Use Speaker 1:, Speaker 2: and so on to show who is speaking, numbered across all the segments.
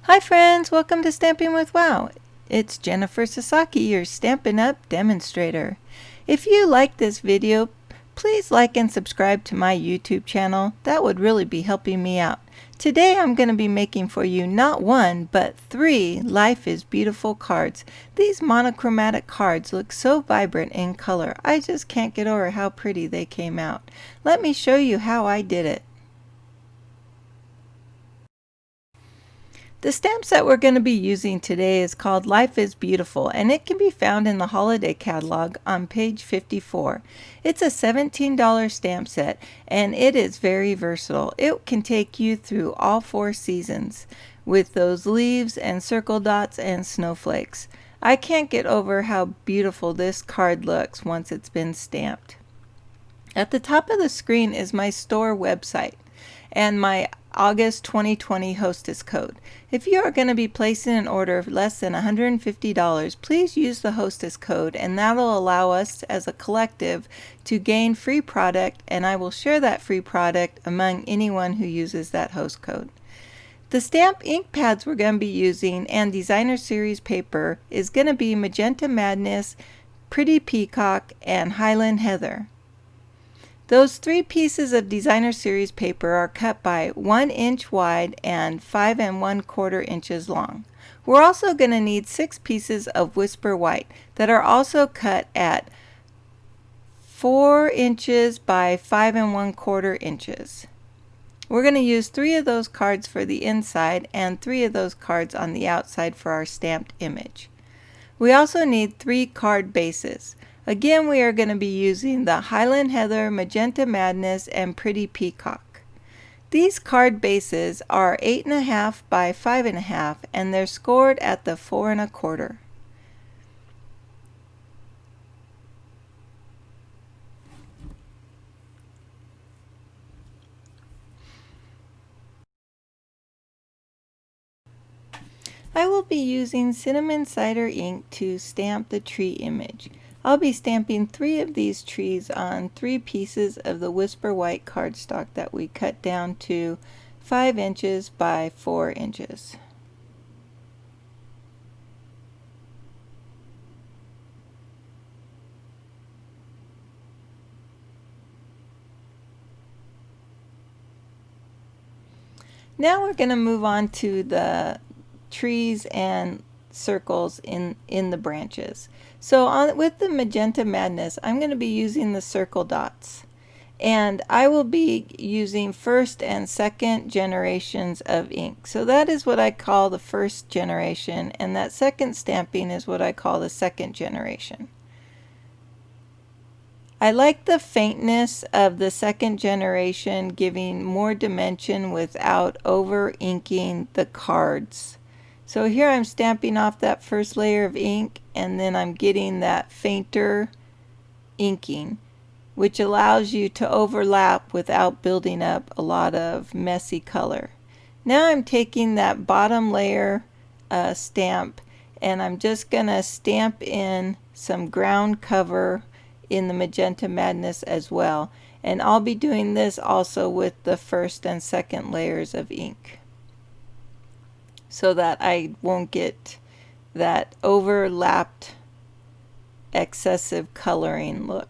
Speaker 1: Hi friends, welcome to Stamping with Wow. It's Jennifer Sasaki, your Stampin' Up demonstrator. If you like this video, please like and subscribe to my YouTube channel. That would really be helping me out. Today I'm going to be making for you not one, but 3 Life is Beautiful cards. These monochromatic cards look so vibrant in color. I just can't get over how pretty they came out. Let me show you how I did it. The stamp set we're going to be using today is called Life is Beautiful, and it can be found in the holiday catalog on page 54. It's a $17 stamp set, and it is very versatile. It can take you through all 4 seasons with those leaves and circle dots and snowflakes. I can't get over how beautiful this card looks once it's been stamped. At the top of the screen is my store website and my August 2020 hostess code. If you are going to be placing an order of less than $150, please use the hostess code, and that'll allow us as a collective to gain free product, and I will share that free product among anyone who uses that host code. The stamp ink pads we're going to be using and designer series paper is going to be Magenta Madness, Pretty Peacock, and Highland Heather. Those 3 pieces of designer series paper are cut by 1 inch wide and 5 1/4 inches long. We're also going to need 6 pieces of Whisper White that are also cut at 4 inches by 5 1/4 inches. We're going to use 3 of those cards for the inside and 3 of those cards on the outside for our stamped image. We also need 3 card bases. Again, we are going to be using the Highland Heather, Magenta Madness, and Pretty Peacock. These card bases are 8.5 by 5.5, and they're scored at the 4 1/4. I will be using cinnamon cider ink to stamp the tree image. I'll be stamping 3 of these trees on 3 pieces of the Whisper White cardstock that we cut down to 5 inches by 4 inches. Now we're going to move on to the trees and circles in the branches. So with the Magenta Madness, I'm going to be using the circle dots, and I will be using first and second generations of ink. So that is what I call the first generation, and that second stamping is what I call the second generation. I like the faintness of the second generation, giving more dimension without over inking the cards. So here I'm stamping off that first layer of ink, and then I'm getting that fainter inking, which allows you to overlap without building up a lot of messy color. Now I'm taking that bottom layer stamp, and I'm just going to stamp in some ground cover in the Magenta Madness as well. And I'll be doing this also with the first and second layers of ink, so that I won't get that overlapped excessive coloring look.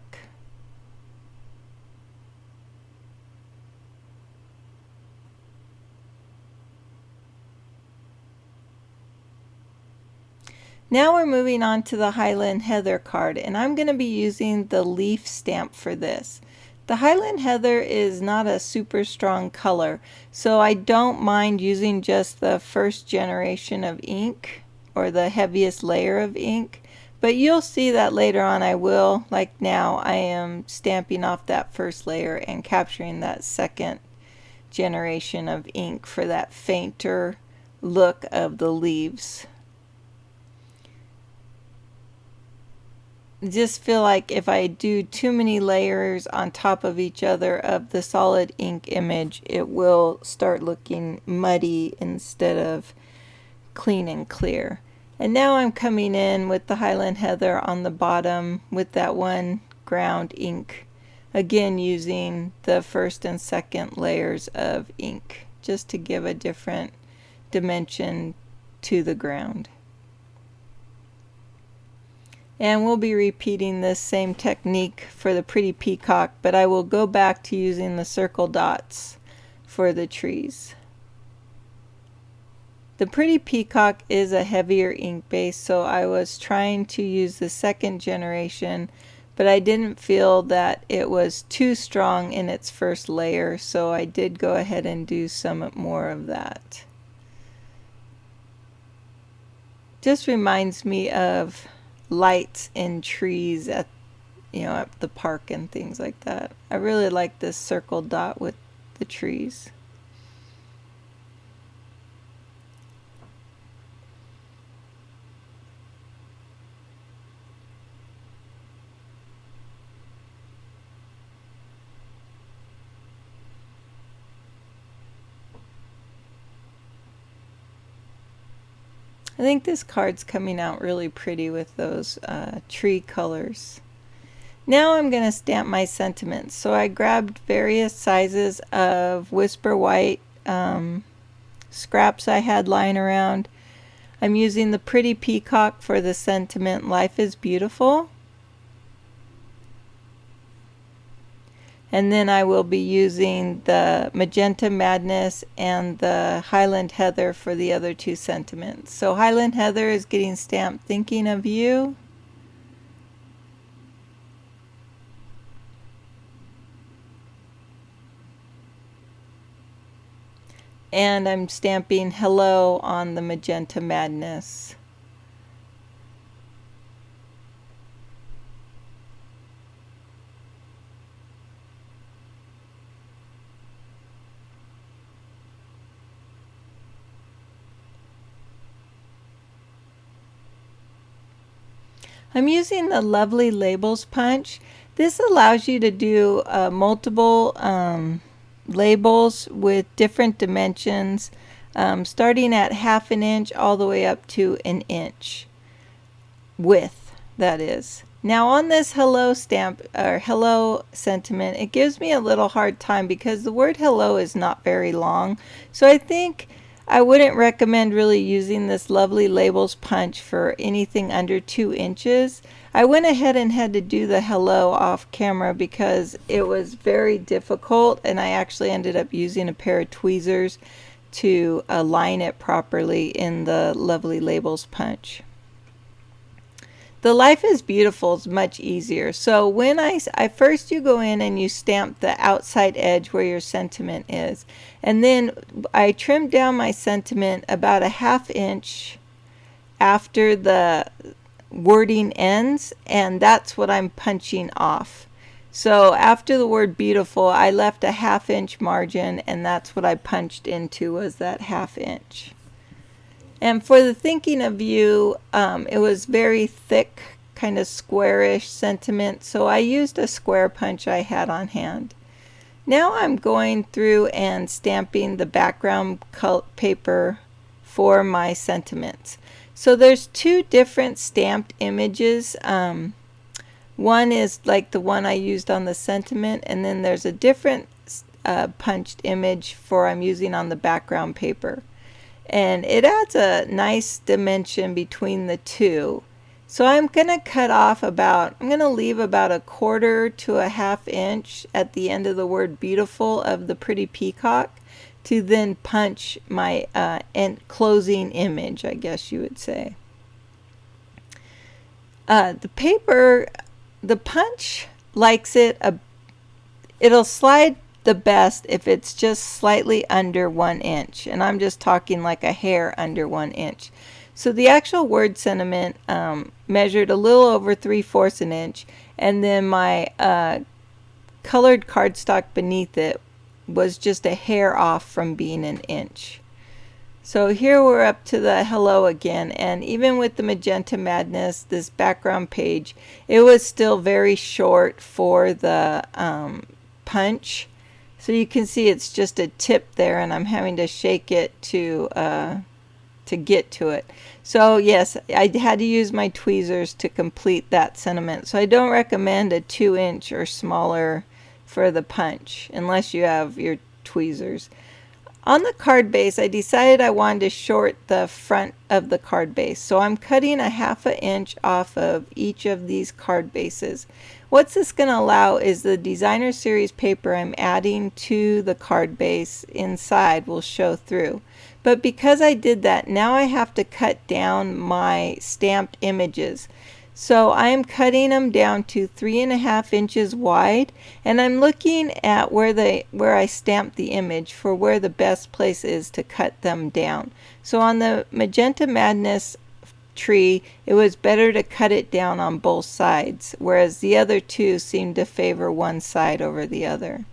Speaker 1: Now we're moving on to the Highland Heather card, and I'm going to be using the leaf stamp for this. The Highland Heather is not a super strong color, so I don't mind using just the first generation of ink or the heaviest layer of ink, but you'll see that later on I will. Like now, I am stamping off that first layer and capturing that second generation of ink for that fainter look of the leaves. Just feel like if I do too many layers on top of each other of the solid ink image, it will start looking muddy instead of clean and clear. And now I'm coming in with the Highland Heather on the bottom with that one ground ink, again using the first and second layers of ink just to give a different dimension to the ground. And we'll be repeating this same technique for the pretty peacock, but I will go back to using the circle dots for the trees. The pretty peacock is a heavier ink base, so I was trying to use the second generation, but I didn't feel that it was too strong in its first layer, so I did go ahead and do some more of that. Just reminds me of lights in trees at at the park and things like that. I really like this circle dot with the trees. I think this card's coming out really pretty with those tree colors. Now I'm going to stamp my sentiments. So I grabbed various sizes of Whisper White scraps I had lying around. I'm using the pretty peacock for the sentiment, Life is Beautiful. And then I will be using the Magenta Madness and the Highland Heather for the other two sentiments. So Highland Heather is getting stamped Thinking of You. And I'm stamping Hello on the Magenta Madness. I'm using the Lovely Labels punch. This allows you to do multiple labels with different dimensions, starting at 1/2 inch all the way up to 1 inch width, that is. Now on this hello stamp or hello sentiment, it gives me a little hard time because the word hello is not very long. So I think I wouldn't recommend really using this Lovely Labels punch for anything under 2 inches. I went ahead and had to do the hello off camera because it was very difficult, and I actually ended up using a pair of tweezers to align it properly in the Lovely Labels punch. The Life is Beautiful is much easier. So when I first you go in and you stamp the outside edge where your sentiment is, and then I trimmed down my sentiment about 1/2 inch after the wording ends, and that's what I'm punching off. So after the word beautiful, I left a 1/2 inch margin, and that's what I punched into, was that 1/2 inch. And for the Thinking of You, it was very thick, kind of squarish sentiment, so I used a square punch I had on hand. Now I'm going through and stamping the background paper for my sentiments. So there's 2 different stamped images. One is like the one I used on the sentiment, and then there's a different punched image for I'm using on the background paper. And it adds a nice dimension between the two. So I'm going to cut off about, I'm going to leave about 1/4 to 1/2 inch at the end of the word beautiful of the pretty peacock to then punch my closing image, I guess you would say. The paper, the punch likes it, it'll slide the best if it's just slightly under 1 inch, and I'm just talking like a hair under 1 inch. So the actual word sentiment measured a little over 3/4 an inch, and then my colored cardstock beneath it was just a hair off from being 1 inch. So here we're up to the hello again, and even with the Magenta Madness, this background page, it was still very short for the punch. So you can see it's just a tip there, and I'm having to shake it to get to it. So yes, I had to use my tweezers to complete that sentiment. So I don't recommend a 2 inch or smaller for the punch unless you have your tweezers. On the card base, I decided I wanted to short the front of the card base. So I'm cutting a 1/2 inch off of each of these card bases. What's this going to allow is the designer series paper I'm adding to the card base inside will show through. But because I did that, now I have to cut down my stamped images. So I am cutting them down to 3.5 inches wide, and I'm looking at where I stamped the image for where the best place is to cut them down. So on the Magenta Madness tree, it was better to cut it down on both sides, whereas the other two seemed to favor one side over the other.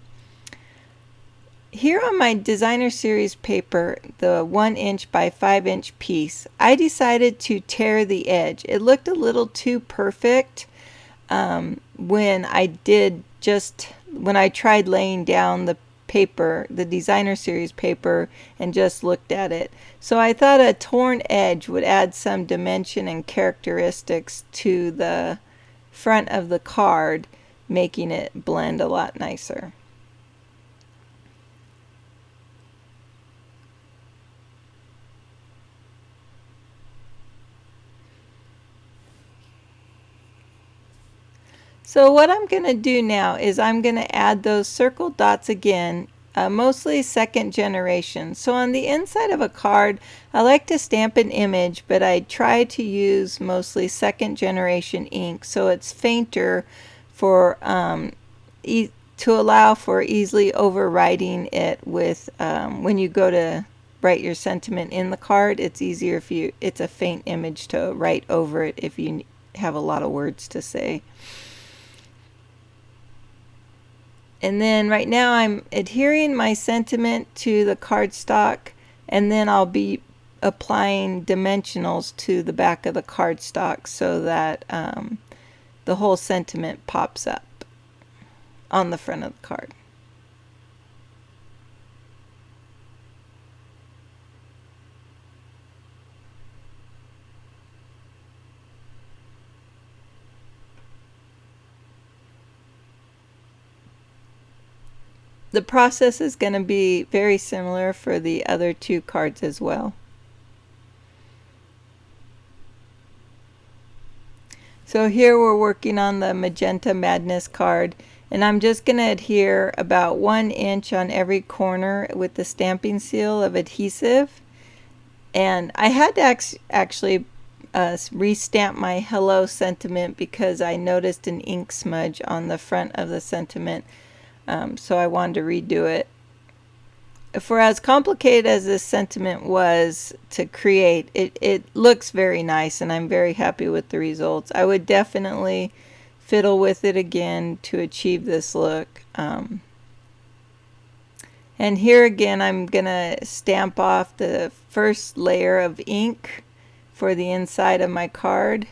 Speaker 1: Here on my designer series paper, the 1 inch by 5 inch piece, I decided to tear the edge. It looked a little too perfect when I tried laying down the paper, the designer series paper, and just looked at it. So I thought a torn edge would add some dimension and characteristics to the front of the card, making it blend a lot nicer. So what I'm going to do now is I'm going to add those circle dots again, mostly second generation. So on the inside of a card, I like to stamp an image, but I try to use mostly second generation ink so it's fainter for to allow for easily overwriting it with when you go to write your sentiment in the card. It's easier if it's a faint image to write over it if you have a lot of words to say. And then right now I'm adhering my sentiment to the cardstock, and then I'll be applying dimensionals to the back of the cardstock so that the whole sentiment pops up on the front of the card. The process is going to be very similar for the other two cards as well. So here we're working on the Magenta Madness card, and I'm just going to adhere about 1 inch on every corner with the stamping seal of adhesive. And I had to actually restamp my hello sentiment because I noticed an ink smudge on the front of the sentiment. So I wanted to redo it. For as complicated as this sentiment was to create, it looks very nice, and I'm very happy with the results. I would definitely fiddle with it again to achieve this look. And here again, I'm going to stamp off the first layer of ink for the inside of my card.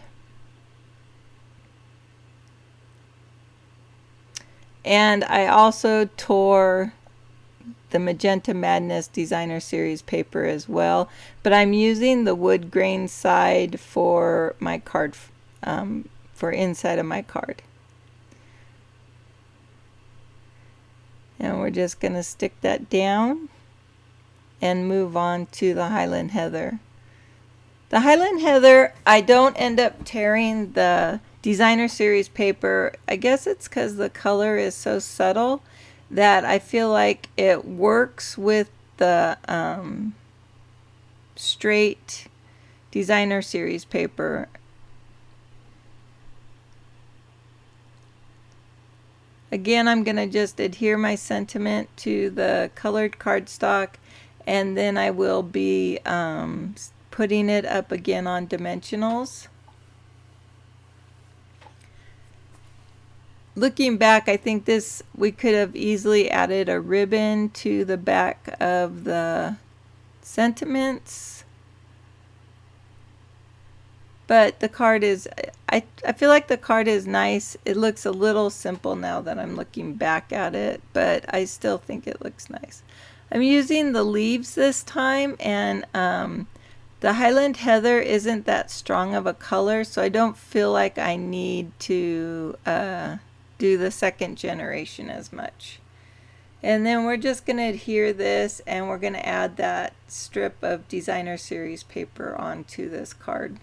Speaker 1: And I also tore the Magenta Madness Designer Series paper as well, but I'm using the wood grain side for my card, for inside of my card. And we're just going to stick that down and move on to the Highland Heather. The Highland Heather, I don't end up tearing the Designer Series paper. I guess it's because the color is so subtle that I feel like it works with the straight Designer Series paper. Again, I'm going to just adhere my sentiment to the colored cardstock, and then I will be putting it up again on dimensionals. Looking back, I think we could have easily added a ribbon to the back of the sentiments. But the card is, I feel like the card is nice. It looks a little simple now that I'm looking back at it, but I still think it looks nice. I'm using the leaves this time, and the Highland Heather isn't that strong of a color, so I don't feel like I need to do the second generation as much. And then we're just going to adhere this, and we're going to add that strip of designer series paper onto this card.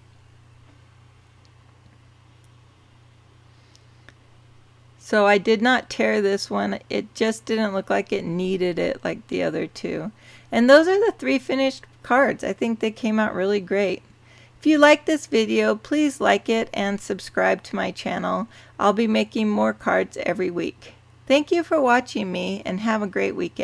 Speaker 1: So I did not tear this one. It just didn't look like it needed it like the other two. And those are the 3 finished cards. I think they came out really great. If you like this video, please like it and subscribe to my channel. I'll be making more cards every week. Thank you for watching me, and have a great weekend.